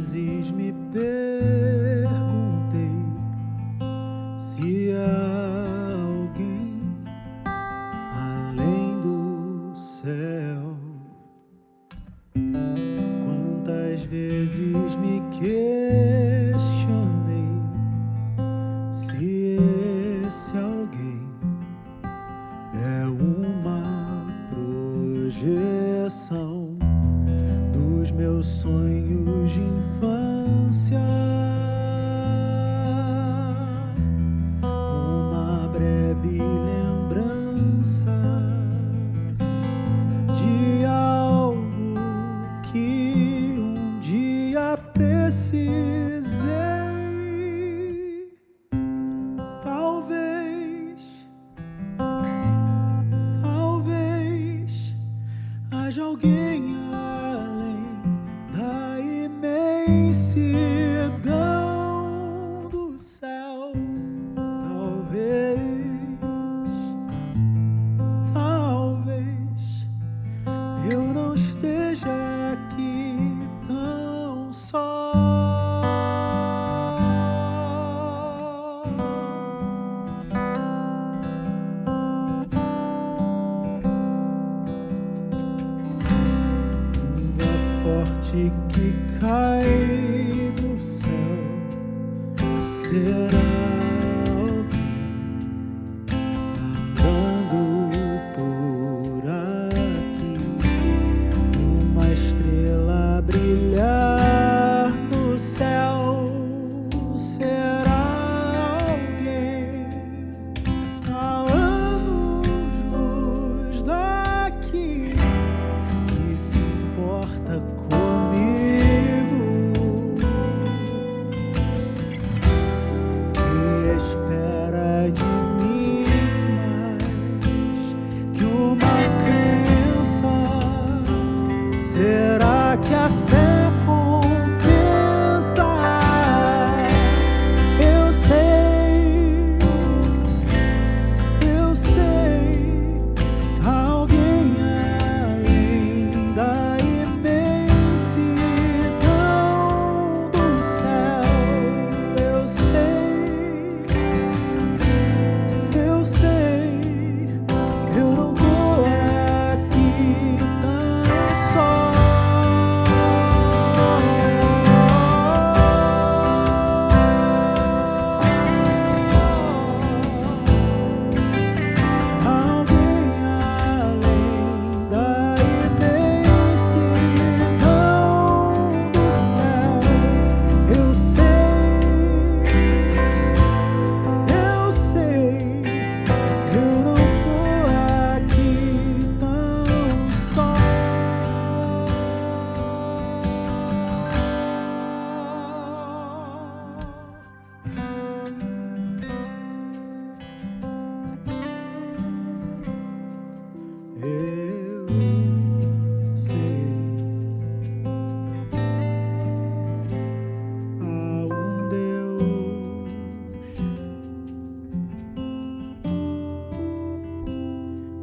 vezes me perguntei se há alguém além do céu. Quantas vezes me questionei se esse alguém é uma projeção dos meus sonhos de infância, uma breve lembrança de algo que um dia precisei. Talvez haja alguém além da imensidão do céu. Talvez eu não esteja aqui tão só. Chuva forte que cai do céu, será alguém andando por aqui, uma estrela brilhar no céu, será alguém a anos-luz daqui que se importa comigo e espera de mim mais que uma crença. Será que a fé compensa? Eu sei, alguém além da imensidão do céu. Eu sei, eu não tô aqui tão só. Alguém além da imensidão do céu. Eu sei, eu não tô aqui tão só. Eu sei, há um Deus,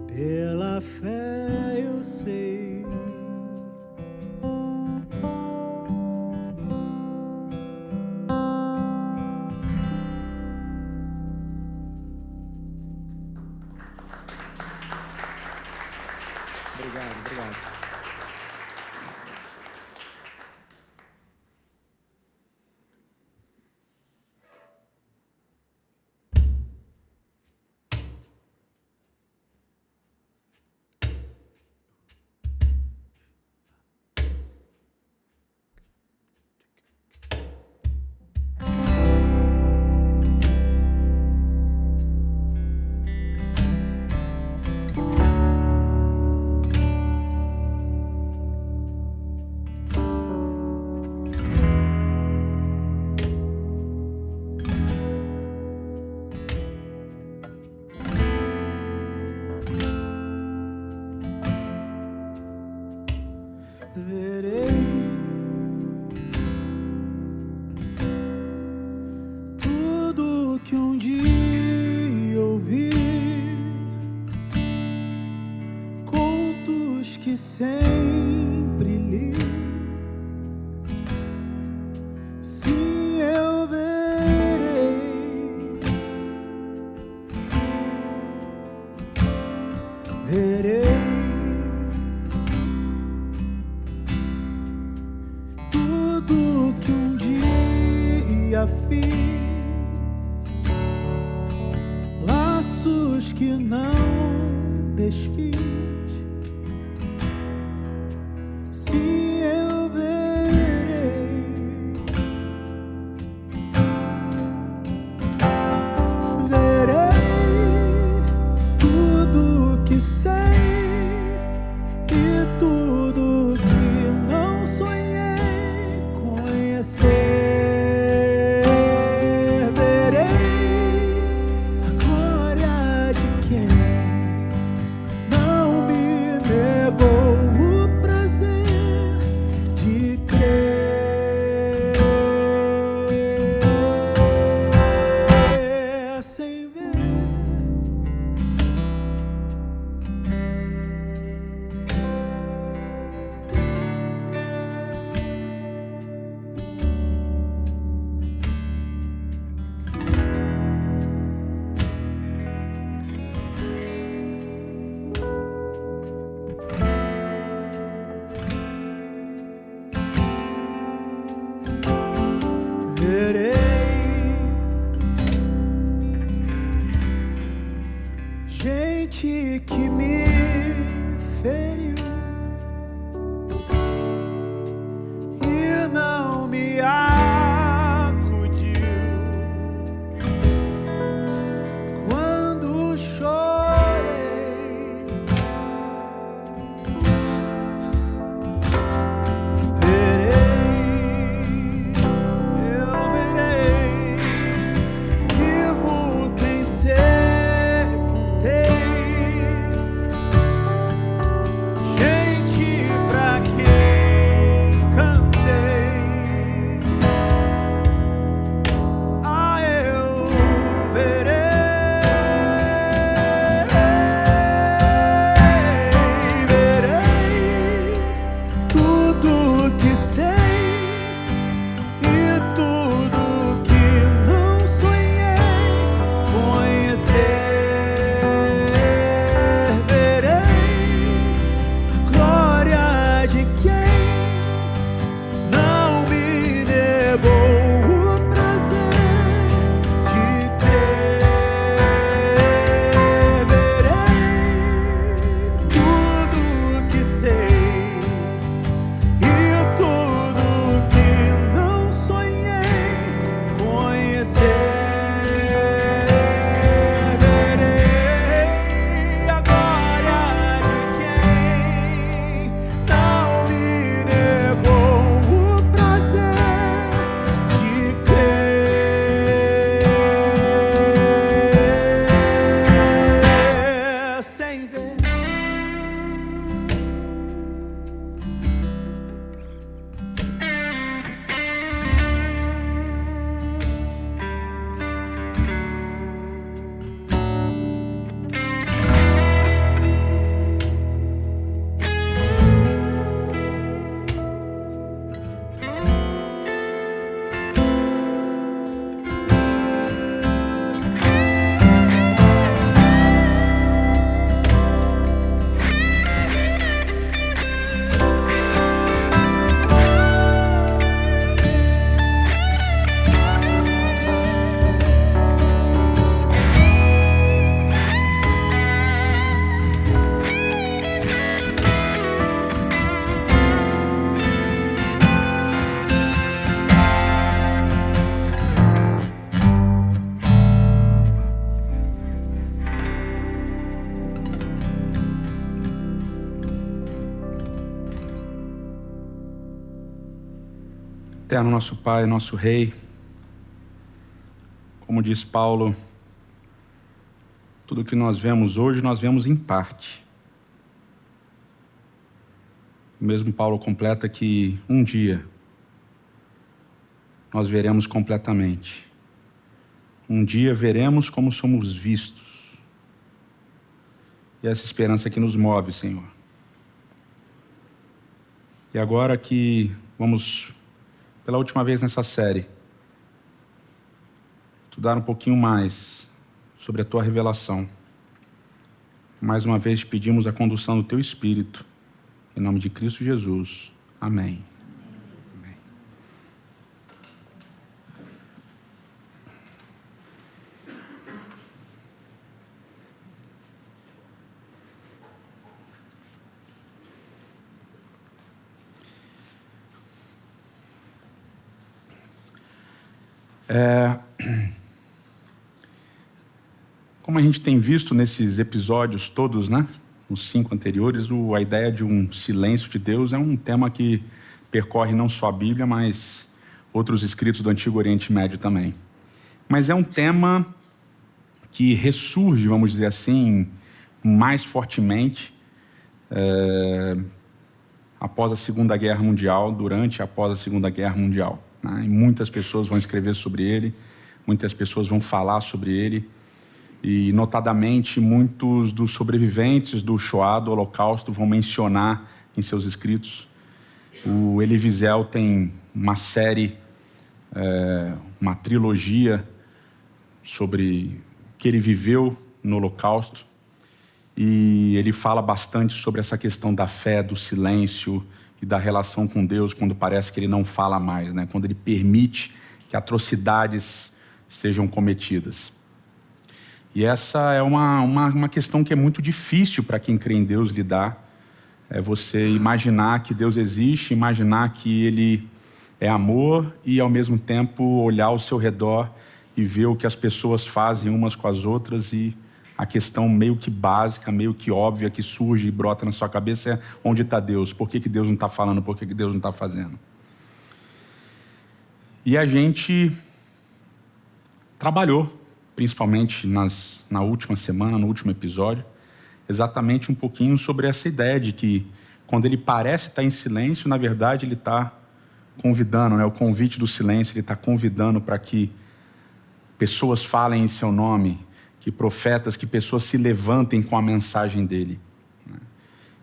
pela fé eu sei. Obrigado. Verei tudo que um dia ouvi, contos que sempre li, que me feriu e não me acudiu quando chorei. Verei, eu verei, vivo quem sepultei. Gente pra quem cantei, eu verei tudo que sei e tudo que não sonhei conhecer. Verei a glória de quem não me negou o prazer de crer. Verei tudo que sei e tudo que não sonhei conhecer. Verei a glória de quem não me negou o prazer de crer sem ver. Eterno nosso Pai, nosso Rei, como diz Paulo, tudo que nós vemos hoje, nós vemos em parte. O mesmo Paulo completa que um dia nós veremos completamente. Um dia veremos como somos vistos. E essa esperança que nos move, Senhor. E agora que vamos, pela última vez nessa série, estudar um pouquinho mais sobre a Tua revelação. Mais uma vez te pedimos a condução do Teu Espírito, em nome de Cristo Jesus. Amém. Amém. Como a gente tem visto nesses episódios todos, né? Os 5 anteriores, a ideia de um silêncio de Deus é um tema que percorre não só a Bíblia, mas outros escritos do Antigo Oriente Médio também. Mas é um tema que ressurge, vamos dizer assim, mais fortemente após a Segunda Guerra Mundial, durante e após a Segunda Guerra Mundial. Né? E muitas pessoas vão escrever sobre ele, muitas pessoas vão falar sobre ele, e notadamente muitos dos sobreviventes do Shoah, do Holocausto, vão mencionar em seus escritos. O Elie Wiesel tem uma série, uma trilogia sobre o que ele viveu no Holocausto, e ele fala bastante sobre essa questão da fé, do silêncio e da relação com Deus quando parece que ele não fala mais, né? Quando ele permite que atrocidades sejam cometidas. E essa é uma questão que é muito difícil para quem crê em Deus lidar. É você imaginar que Deus existe, imaginar que Ele é amor e, ao mesmo tempo, olhar ao seu redor e ver o que as pessoas fazem umas com as outras, e a questão meio que básica, meio que óbvia que surge e brota na sua cabeça é: onde está Deus? Por que Deus não está falando? Por que Deus não está fazendo? E a gente trabalhou, principalmente na última semana, no último episódio, exatamente um pouquinho sobre essa ideia de que, quando Ele parece estar em silêncio, na verdade Ele está convidando, né? O convite do silêncio, Ele está convidando para que pessoas falem em seu nome, que profetas, que pessoas se levantem com a mensagem dEle.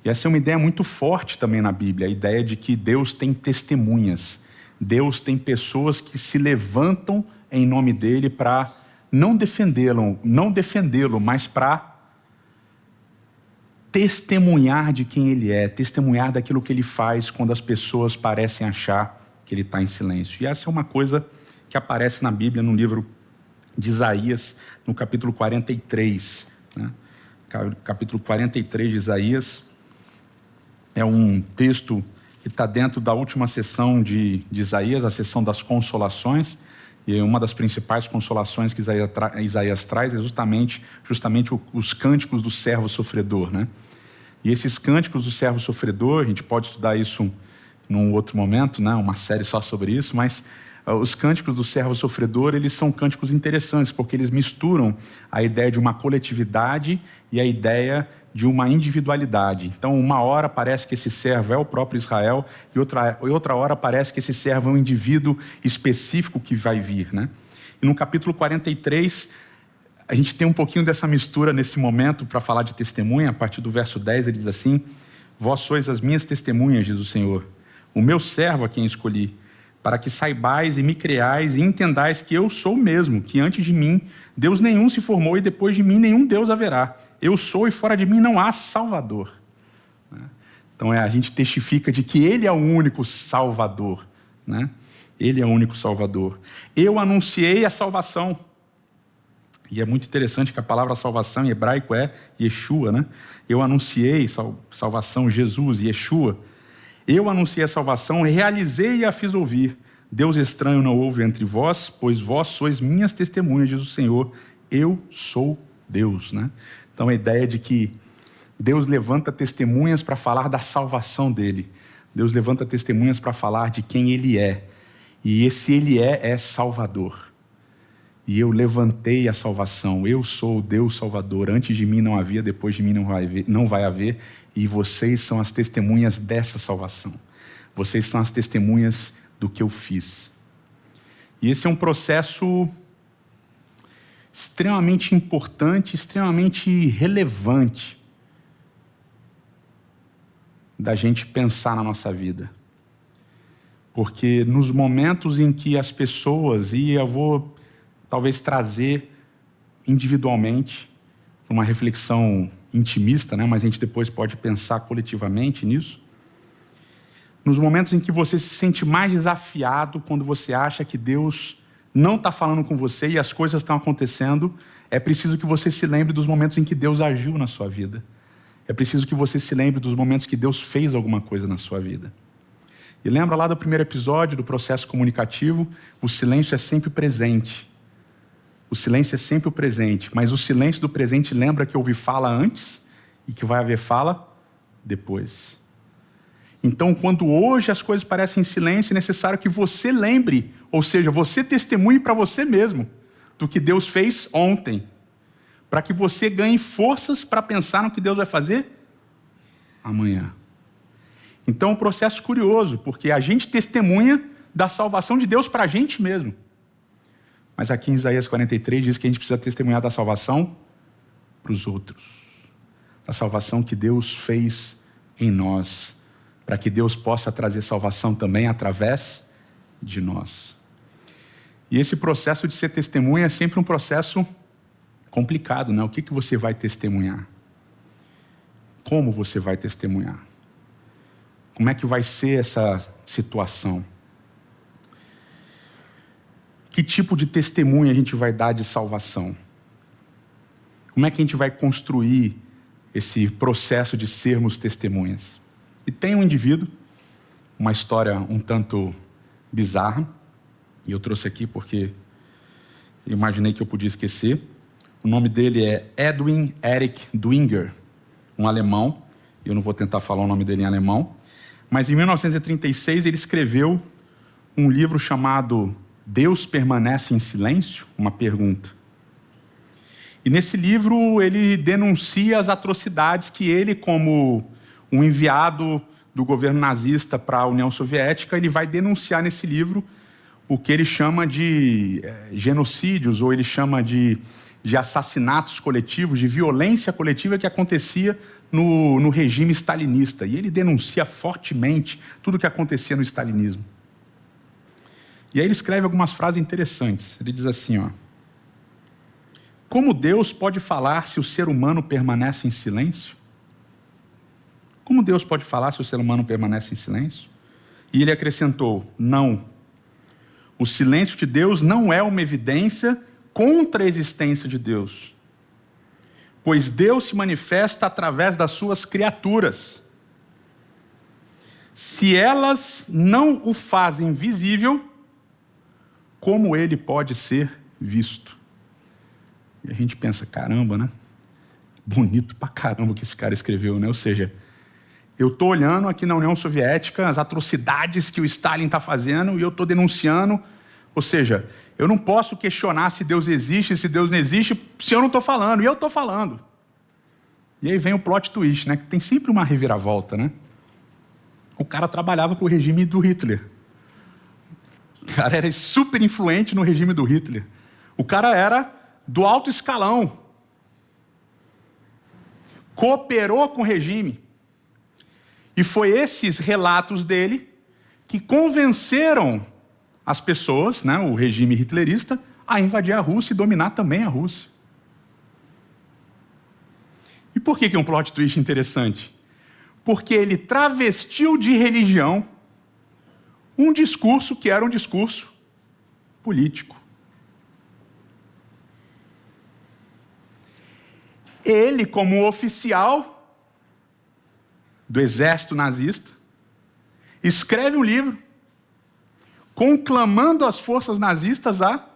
E essa é uma ideia muito forte também na Bíblia, a ideia de que Deus tem testemunhas, Deus tem pessoas que se levantam em nome dEle para não defendê-lo, mas para testemunhar de quem Ele é, testemunhar daquilo que Ele faz quando as pessoas parecem achar que Ele está em silêncio. E essa é uma coisa que aparece na Bíblia, no livro de Isaías, no capítulo 43. Né? Capítulo 43 de Isaías é um texto que está dentro da última sessão de Isaías, a sessão das consolações. E uma das principais consolações que Isaías traz é justamente os cânticos do servo sofredor. Né? E esses cânticos do servo sofredor, a gente pode estudar isso num outro momento, né? Uma série só sobre isso, mas os cânticos do servo sofredor, eles são cânticos interessantes, porque eles misturam a ideia de uma coletividade e a ideia de uma individualidade. Então, uma hora parece que esse servo é o próprio Israel, e outra hora parece que esse servo é um indivíduo específico que vai vir. Né? E no capítulo 43, a gente tem um pouquinho dessa mistura nesse momento para falar de testemunha. A partir do verso 10, ele diz assim: vós sois as minhas testemunhas, diz o Senhor, o meu servo a quem escolhi, para que saibais e me creais e entendais que eu sou o mesmo, que antes de mim Deus nenhum se formou e depois de mim nenhum Deus haverá. Eu sou e fora de mim não há Salvador. Então a gente testifica de que Ele é o único Salvador. Né? Ele é o único Salvador. Eu anunciei a salvação. E é muito interessante que a palavra salvação em hebraico é Yeshua. Né? Eu anunciei salvação, Jesus, Yeshua. Eu anunciei a salvação, realizei e a fiz ouvir. Deus estranho não houve entre vós, pois vós sois minhas testemunhas, diz o Senhor. Eu sou Deus. Né? Então a ideia de que Deus levanta testemunhas para falar da salvação dele. Deus levanta testemunhas para falar de quem Ele é. E esse Ele é Salvador. E eu levantei a salvação. Eu sou o Deus Salvador. Antes de mim não havia, depois de mim não vai haver. E vocês são as testemunhas dessa salvação. Vocês são as testemunhas do que eu fiz. E esse é um processo extremamente importante, extremamente relevante da gente pensar na nossa vida. Porque nos momentos em que as pessoas, e eu vou talvez trazer individualmente uma reflexão intimista, né? Mas a gente depois pode pensar coletivamente nisso. Nos momentos em que você se sente mais desafiado, quando você acha que Deus não está falando com você e as coisas estão acontecendo, é preciso que você se lembre dos momentos em que Deus agiu na sua vida. É preciso que você se lembre dos momentos que Deus fez alguma coisa na sua vida. E lembra lá do primeiro episódio do processo comunicativo? O silêncio é sempre presente. O silêncio é sempre o presente, mas o silêncio do presente lembra que houve fala antes e que vai haver fala depois. Então, quando hoje as coisas parecem em silêncio, é necessário que você lembre, ou seja, você testemunhe para você mesmo do que Deus fez ontem, para que você ganhe forças para pensar no que Deus vai fazer amanhã. Então, é um processo curioso, porque a gente testemunha da salvação de Deus para a gente mesmo. Mas aqui em Isaías 43 diz que a gente precisa testemunhar da salvação para os outros. Da salvação que Deus fez em nós, para que Deus possa trazer salvação também através de nós. E esse processo de ser testemunha é sempre um processo complicado, né? O que você vai testemunhar? Como você vai testemunhar? Como é que vai ser essa situação? Que tipo de testemunho a gente vai dar de salvação? Como é que a gente vai construir esse processo de sermos testemunhas? E tem um indivíduo, uma história um tanto bizarra, e eu trouxe aqui porque eu imaginei que eu podia esquecer. O nome dele é Edwin Erich Dwinger, um alemão. Eu não vou tentar falar o nome dele em alemão. Mas em 1936 ele escreveu um livro chamado Deus Permanece em Silêncio? Uma pergunta. E nesse livro ele denuncia as atrocidades que ele, como um enviado do governo nazista para a União Soviética, ele vai denunciar nesse livro o que ele chama de genocídios, ou ele chama de assassinatos coletivos, de violência coletiva que acontecia no regime stalinista. E ele denuncia fortemente tudo o que acontecia no stalinismo. E aí ele escreve algumas frases interessantes. Ele diz assim, ó: como Deus pode falar se o ser humano permanece em silêncio? Como Deus pode falar se o ser humano permanece em silêncio? E ele acrescentou: não. O silêncio de Deus não é uma evidência contra a existência de Deus, pois Deus se manifesta através das suas criaturas. Se elas não o fazem visível, como ele pode ser visto? E a gente pensa, caramba, né? Bonito pra caramba o que esse cara escreveu, né? Ou seja, eu estou olhando aqui na União Soviética as atrocidades que o Stalin está fazendo e eu estou denunciando. Ou seja, eu não posso questionar se Deus existe, se Deus não existe, se eu não estou falando, e eu estou falando. E aí vem o plot twist, né? Que tem sempre uma reviravolta, né? O cara trabalhava para o regime do Hitler. O cara era super influente no regime do Hitler. O cara era do alto escalão. Cooperou com o regime. E foi esses relatos dele que convenceram as pessoas, né, o regime hitlerista, a invadir a Rússia e dominar também a Rússia. E por que é um plot twist interessante? Porque ele travestiu de religião um discurso que era um discurso político. Ele, como oficial do exército nazista, escreve um livro conclamando as forças nazistas a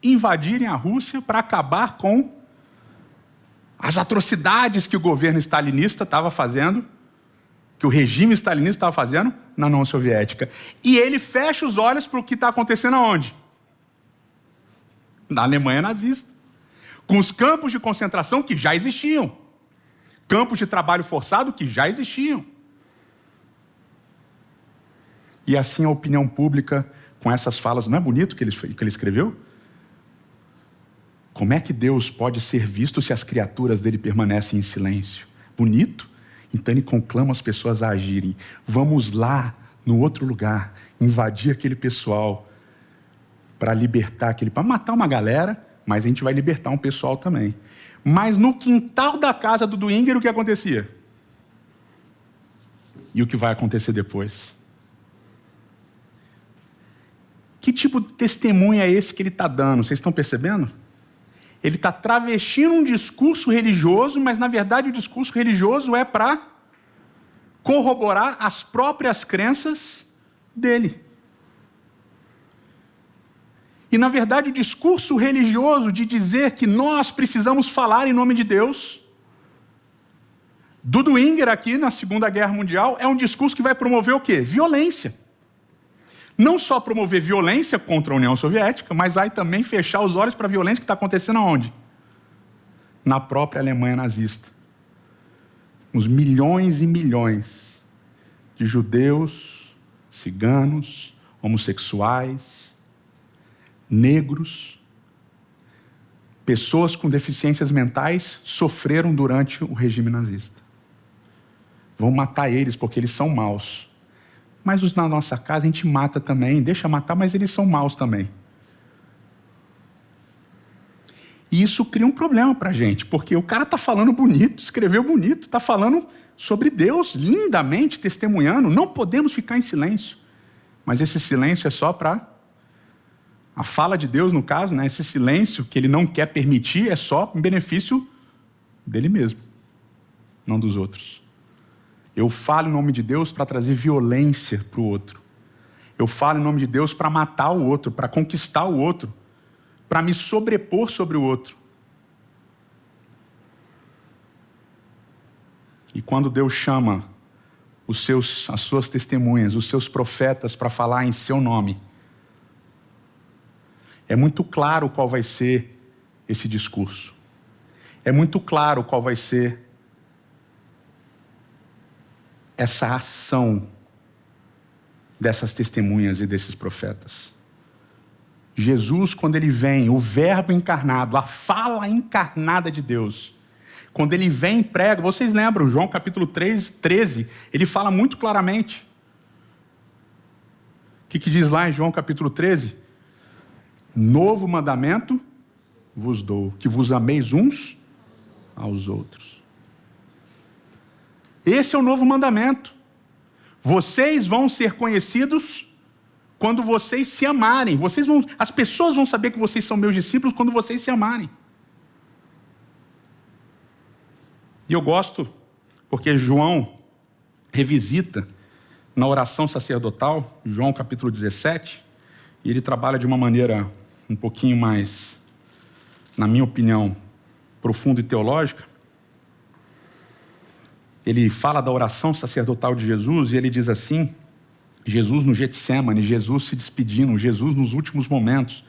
invadirem a Rússia para acabar com as atrocidades que o governo stalinista estava fazendo, que o regime stalinista estava fazendo na União Soviética. E ele fecha os olhos para o que está acontecendo aonde? Na Alemanha nazista. Com os campos de concentração que já existiam. Campos de trabalho forçado que já existiam. E assim a opinião pública, com essas falas, não é bonito que ele escreveu? Como é que Deus pode ser visto se as criaturas dele permanecem em silêncio? Bonito? Então ele conclama as pessoas a agirem. Vamos lá, no outro lugar, invadir aquele pessoal para libertar para matar uma galera, mas a gente vai libertar um pessoal também. Mas no quintal da casa do Dwinger, o que acontecia? E o que vai acontecer depois? Que tipo de testemunho é esse que ele está dando? Vocês estão percebendo? Ele está travestindo um discurso religioso, mas na verdade o discurso religioso é para corroborar as próprias crenças dele. E na verdade o discurso religioso de dizer que nós precisamos falar em nome de Deus, do Dwinger aqui na Segunda Guerra Mundial, é um discurso que vai promover o quê? Violência. Não só promover violência contra a União Soviética, mas vai também fechar os olhos para a violência que está acontecendo aonde? Na própria Alemanha nazista. Uns milhões e milhões de judeus, ciganos, homossexuais, negros, pessoas com deficiências mentais sofreram durante o regime nazista. Vão matar eles porque eles são maus. Mas os na nossa casa a gente mata também, deixa matar, mas eles são maus também. E isso cria um problema para a gente, porque o cara está falando bonito, escreveu bonito, está falando sobre Deus, lindamente, testemunhando. Não podemos ficar em silêncio. Mas esse silêncio é só para... A fala de Deus, no caso, né, esse silêncio que ele não quer permitir é só em benefício dele mesmo, não dos outros. Eu falo em nome de Deus para trazer violência para o outro. Eu falo em nome de Deus para matar o outro, para conquistar o outro, para me sobrepor sobre o outro. E quando Deus chama as suas testemunhas, os seus profetas para falar em seu nome, é muito claro qual vai ser esse discurso. É muito claro qual vai ser essa ação dessas testemunhas e desses profetas. Jesus, quando ele vem, o verbo encarnado, a fala encarnada de Deus, quando ele vem e prega, vocês lembram, João capítulo 13, ele fala muito claramente. O que diz lá em João capítulo 13? Novo mandamento vos dou, que vos ameis uns aos outros. Esse é o novo mandamento. Vocês vão ser conhecidos quando vocês se amarem. As pessoas vão saber que vocês são meus discípulos quando vocês se amarem. E eu gosto porque João revisita na oração sacerdotal, João capítulo 17, e ele trabalha de uma maneira um pouquinho mais, na minha opinião, profunda e teológica. Ele fala da oração sacerdotal de Jesus e ele diz assim, Jesus no Getsêmani, Jesus se despedindo, Jesus nos últimos momentos.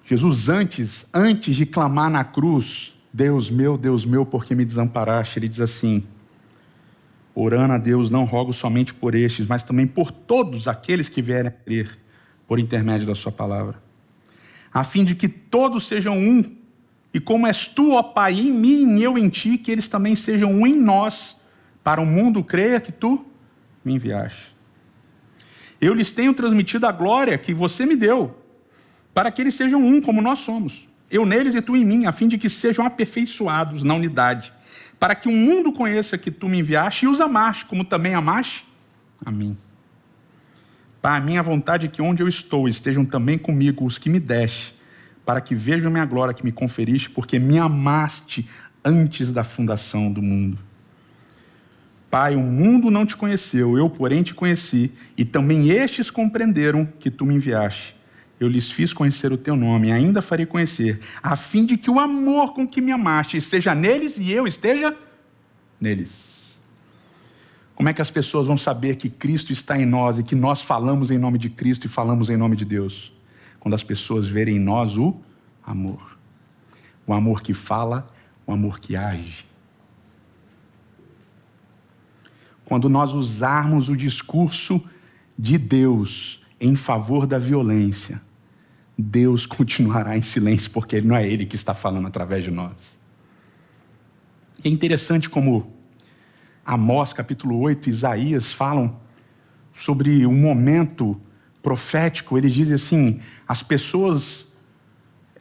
Jesus antes de clamar na cruz, Deus meu, por que me desamparaste? Ele diz assim, orando a Deus, não rogo somente por estes, mas também por todos aqueles que vierem a crer, por intermédio da sua palavra, a fim de que todos sejam um, e como és tu, ó Pai, em mim e eu em ti, que eles também sejam um em nós, para o mundo creia que tu me enviaste. Eu lhes tenho transmitido a glória que você me deu, para que eles sejam um, como nós somos. Eu neles e tu em mim, a fim de que sejam aperfeiçoados na unidade, para que o mundo conheça que tu me enviaste e os amaste, como também amaste a mim. Pai, a minha vontade é que onde eu estou estejam também comigo os que me deste, para que vejam minha glória que me conferiste, porque me amaste antes da fundação do mundo. Pai, o mundo não te conheceu, eu, porém, te conheci, e também estes compreenderam que tu me enviaste. Eu lhes fiz conhecer o teu nome, e ainda farei conhecer, a fim de que o amor com que me amaste esteja neles e eu esteja neles. Como é que as pessoas vão saber que Cristo está em nós e que nós falamos em nome de Cristo e falamos em nome de Deus? Quando as pessoas verem em nós o amor. O amor que fala, o amor que age. Quando nós usarmos o discurso de Deus em favor da violência, Deus continuará em silêncio, porque não é Ele que está falando através de nós. E é interessante como Amós, capítulo 8, Isaías falam sobre um momento profético. Ele diz assim,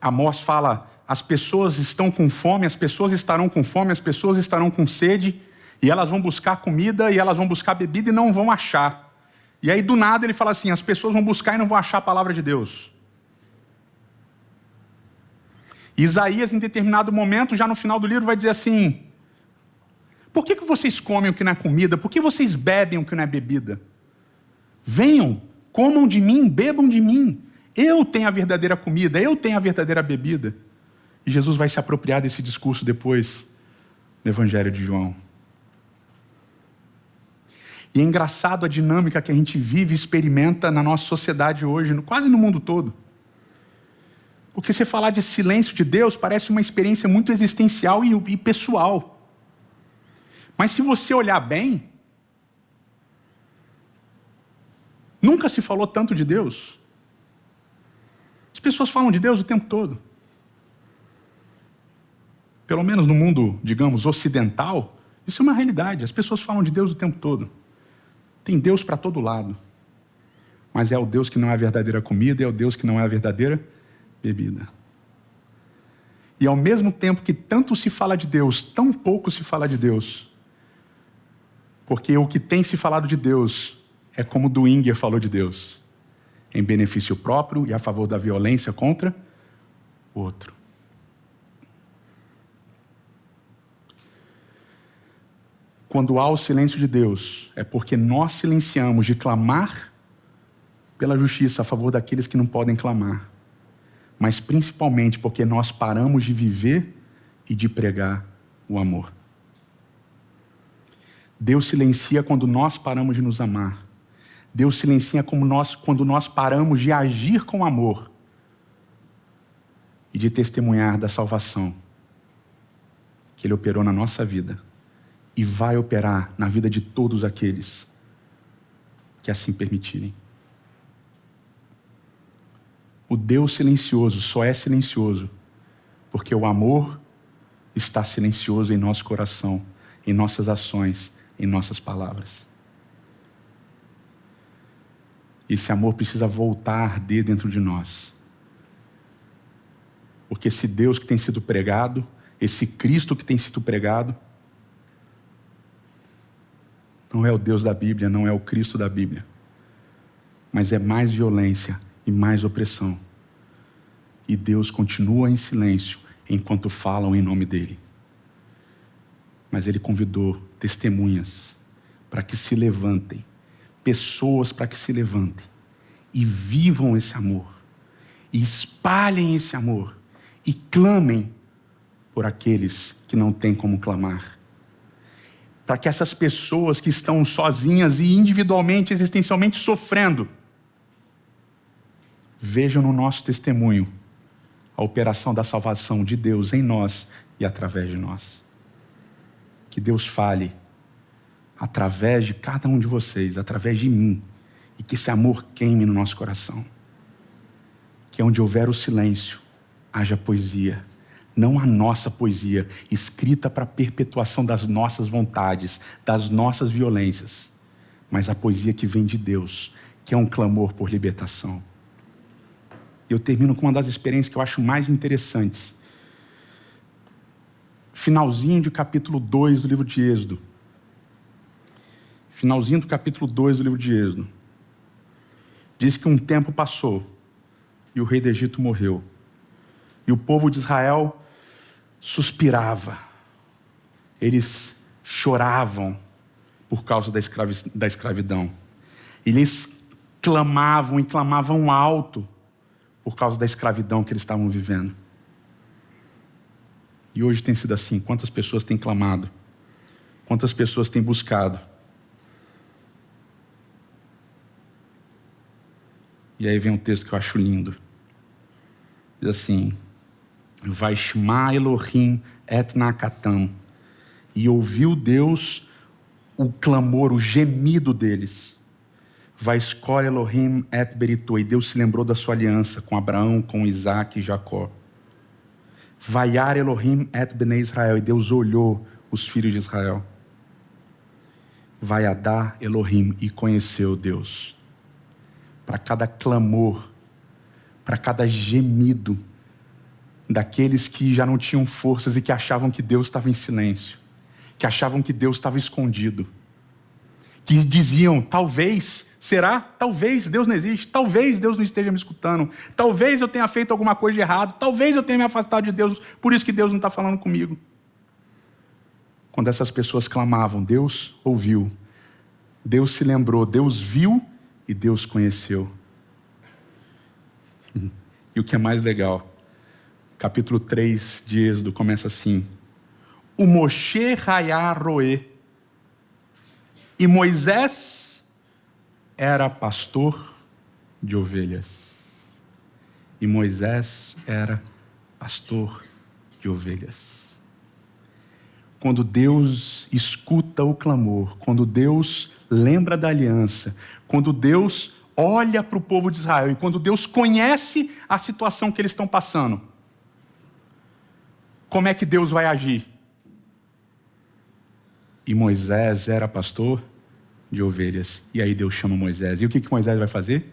Amós fala, as pessoas estão com fome, as pessoas estarão com fome, as pessoas estarão com sede, e elas vão buscar comida, e elas vão buscar bebida e não vão achar. E aí do nada ele fala assim, as pessoas vão buscar e não vão achar a palavra de Deus. Isaías, em determinado momento, já no final do livro, vai dizer assim, por que vocês comem o que não é comida? Por que vocês bebem o que não é bebida? Venham, comam de mim, bebam de mim. Eu tenho a verdadeira comida, eu tenho a verdadeira bebida. E Jesus vai se apropriar desse discurso depois no Evangelho de João. E é engraçado a dinâmica que a gente vive e experimenta na nossa sociedade hoje, quase no mundo todo. Porque você falar de silêncio de Deus parece uma experiência muito existencial e pessoal. Mas se você olhar bem, nunca se falou tanto de Deus. As pessoas falam de Deus o tempo todo. Pelo menos no mundo, digamos, ocidental, isso é uma realidade. As pessoas falam de Deus o tempo todo. Tem Deus para todo lado. Mas é o Deus que não é a verdadeira comida, é o Deus que não é a verdadeira bebida. E ao mesmo tempo que tanto se fala de Deus, tão pouco se fala de Deus. Porque o que tem se falado de Deus é como Dwinger falou de Deus. Em benefício próprio e a favor da violência contra o outro. Quando há o silêncio de Deus, é porque nós silenciamos de clamar pela justiça a favor daqueles que não podem clamar, mas principalmente porque nós paramos de viver e de pregar o amor. Deus silencia quando nós paramos de nos amar. Deus silencia quando nós paramos de agir com amor e de testemunhar da salvação que Ele operou na nossa vida e vai operar na vida de todos aqueles que assim permitirem. O Deus silencioso só é silencioso porque o amor está silencioso em nosso coração, em nossas ações, em nossas palavras. Esse amor precisa voltar a arder dentro de nós. Porque esse Deus que tem sido pregado, esse Cristo que tem sido pregado, não é o Deus da Bíblia, não é o Cristo da Bíblia, mas é mais violência e mais opressão. E Deus continua em silêncio enquanto falam em nome dele. Mas Ele convidou testemunhas para que se levantem, pessoas para que se levantem e vivam esse amor, e espalhem esse amor, e clamem por aqueles que não têm como clamar. Para que essas pessoas que estão sozinhas e individualmente, existencialmente sofrendo, vejam no nosso testemunho a operação da salvação de Deus em nós e através de nós. Que Deus fale através de cada um de vocês, através de mim, e que esse amor queime no nosso coração. Que onde houver o silêncio, haja poesia. Não a nossa poesia, escrita para a perpetuação das nossas vontades, das nossas violências, mas a poesia que vem de Deus, que é um clamor por libertação. Eu termino com uma das experiências que eu acho mais interessantes. Finalzinho de capítulo 2 do livro de Êxodo. Finalzinho do capítulo 2 do livro de Êxodo. Diz que um tempo passou e o rei do Egito morreu. E o povo de Israel suspirava. Eles choravam por causa da escravidão. Eles clamavam e clamavam alto por causa da escravidão que eles estavam vivendo. E hoje tem sido assim. Quantas pessoas têm clamado? Quantas pessoas têm buscado? E aí vem um texto que eu acho lindo. Diz assim: Vaishma Elohim et nakatam. E ouviu Deus o clamor, o gemido deles. Vaiskor Elohim et beritou. E Deus se lembrou da sua aliança com Abraão, com Isaac e Jacó. Vaiar Elohim et bnei Israel. E Deus olhou os filhos de Israel. Vaiadá Elohim. E conheceu Deus. Para cada clamor, para cada gemido daqueles que já não tinham forças e que achavam que Deus estava em silêncio, que achavam que Deus estava escondido, que diziam: talvez, será? Talvez Deus não existe, talvez Deus não esteja me escutando, talvez eu tenha feito alguma coisa de errado, talvez eu tenha me afastado de Deus, por isso que Deus não está falando comigo. Quando essas pessoas clamavam, Deus ouviu, Deus se lembrou, Deus viu e Deus conheceu. E o que é mais legal, capítulo 3 de Êxodo começa assim: o Moshe Hayá Roê. E Moisés era pastor de ovelhas. E Moisés era pastor de ovelhas. Quando Deus escuta o clamor, quando Deus lembra da aliança, quando Deus olha para o povo de Israel e quando Deus conhece a situação que eles estão passando, como é que Deus vai agir? E Moisés era pastor de ovelhas. E aí Deus chama Moisés. E o que Moisés vai fazer?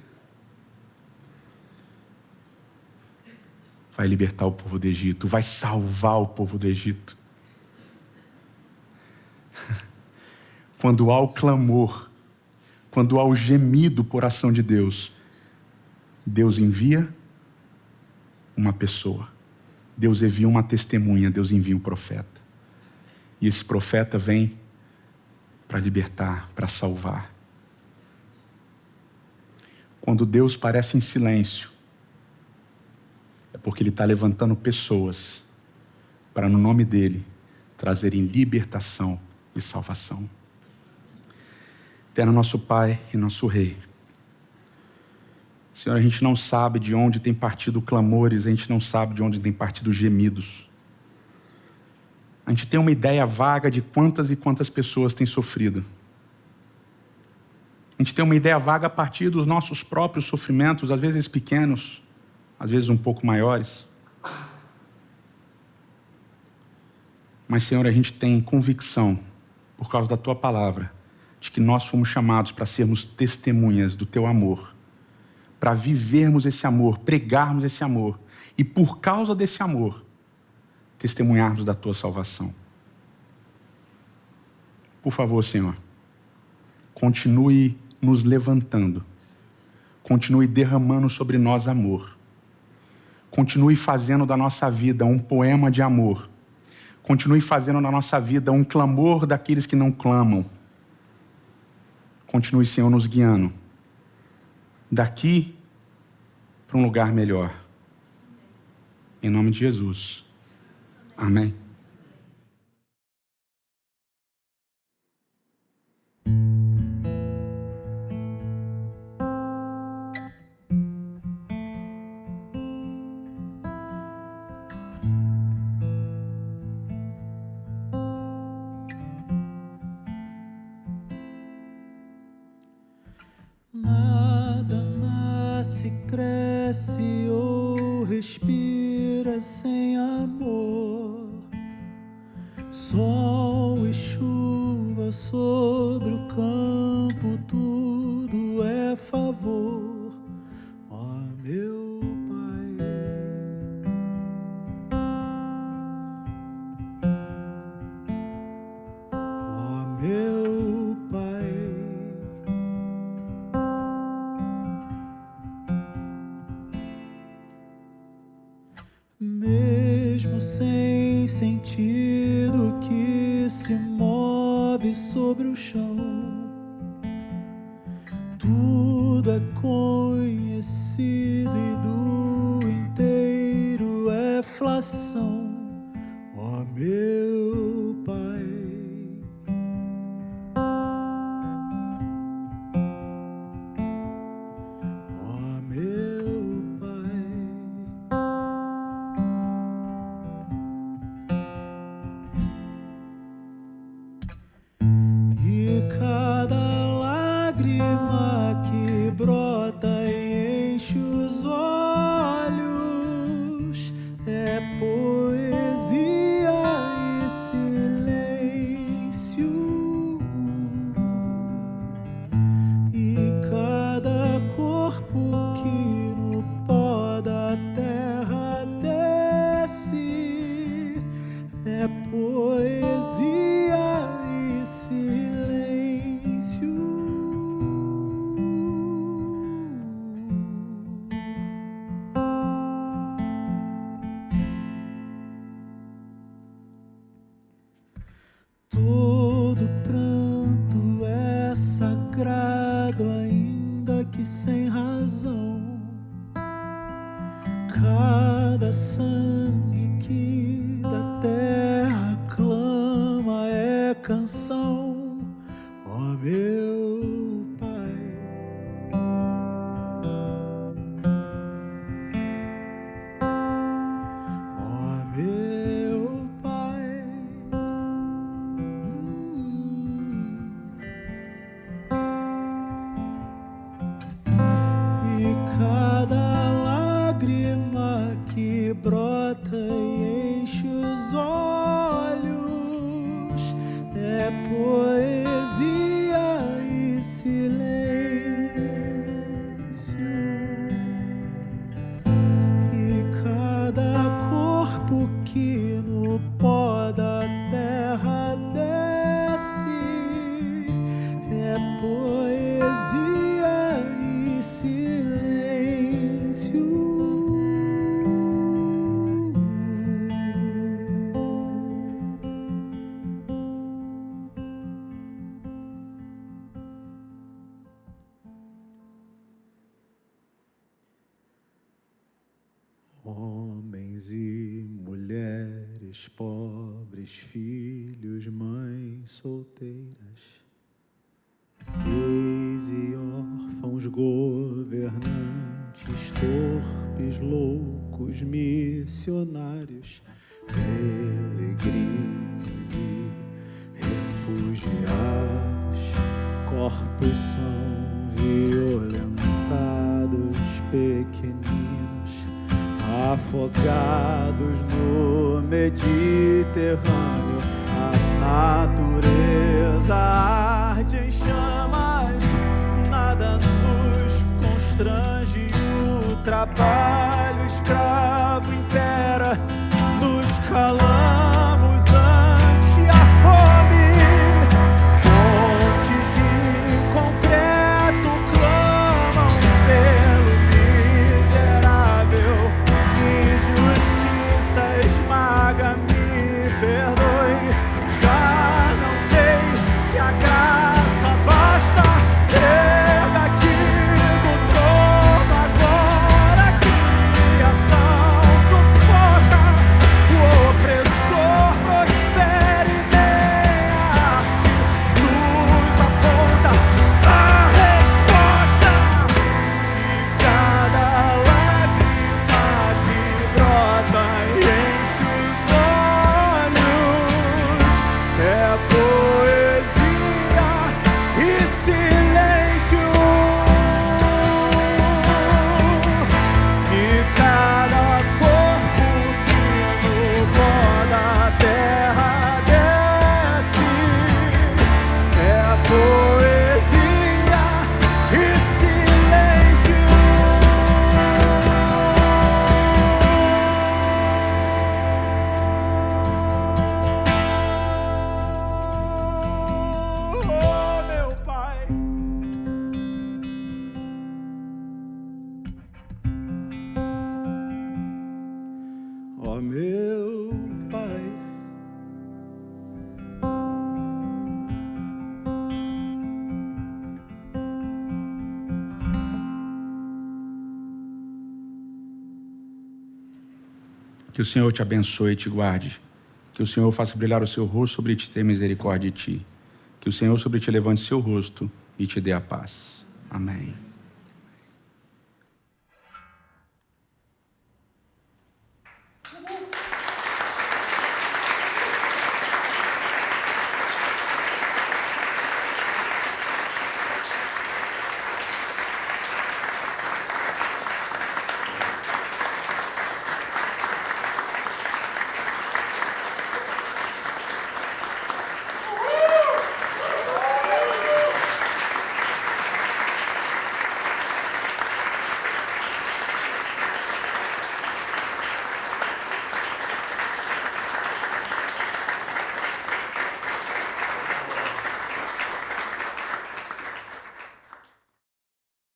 Vai libertar o povo do Egito, vai salvar o povo do Egito. Quando há o clamor, quando há o gemido por ação de Deus, Deus envia uma pessoa, Deus envia uma testemunha, Deus envia um profeta. E esse profeta vem para libertar, para salvar. Quando Deus parece em silêncio, é porque Ele está levantando pessoas para, no nome dEle, trazerem libertação e salvação. Eterno nosso Pai e nosso Rei, Senhor, a gente não sabe de onde tem partido clamores, a gente não sabe de onde tem partido gemidos. A gente tem uma ideia vaga de quantas e quantas pessoas têm sofrido. A gente tem uma ideia vaga a partir dos nossos próprios sofrimentos, às vezes pequenos, às vezes um pouco maiores. Mas, Senhor, a gente tem convicção, por causa da Tua palavra, de que nós fomos chamados para sermos testemunhas do Teu amor, para vivermos esse amor, pregarmos esse amor, e por causa desse amor, testemunharmos da Tua salvação. Por favor, Senhor, continue nos levantando, continue derramando sobre nós amor, continue fazendo da nossa vida um poema de amor, continue fazendo da nossa vida um clamor daqueles que não clamam. Continue, Senhor, nos guiando daqui para um lugar melhor. Em nome de Jesus. Amém. Nada nasce, cresce ou respira sem amor. Sol e chuva sobre o campo, tudo é favor. Ó meu Pai, ó meu Pai. Mesmo sem sentido que se move sobre o chão, tudo é conhecido e do inteiro é flação. Ó meu Pai, ó meu Pai. E cada lágrima que brota e enche os olhos é poesia e silêncio. E cada corpo que no pó da terra desce é poesia e silêncio. Todo pranto é sagrado, ainda que sem razão. Cada sangue que da terra clama é canção. Ó meu Pai, ó meu Pai. E cada lágrima que brota e enche Homens e mulheres, pobres, filhos, mães solteiras, gays e órfãos, governantes, torpes, loucos, missionários, peregrinos e refugiados, corpos são violentados, pequeninos, afogados no Mediterrâneo. A natureza arde em chamas, nada nos constrange. O trabalho escravo impera, nos calamos ante a fome. Pontes de concreto clamam pelo miserável. Injustiça esmaga-me, perdoe. Já não sei se a graça basta. Erga-te do trono agora, que a ação sufoca. O opressor prospera e meia arte nos aponta a resposta. Se cada lágrima que brota enche os olhos, é poesia e silêncio. Se cada corpo que no pó da terra desce, é poesia e silêncio. Oh, meu Pai. Oh, meu Pai. Que o Senhor te abençoe e te guarde. Que o Senhor faça brilhar o seu rosto sobre ti e tenha misericórdia de ti. Que o Senhor sobre ti levante seu rosto e te dê a paz. Amém.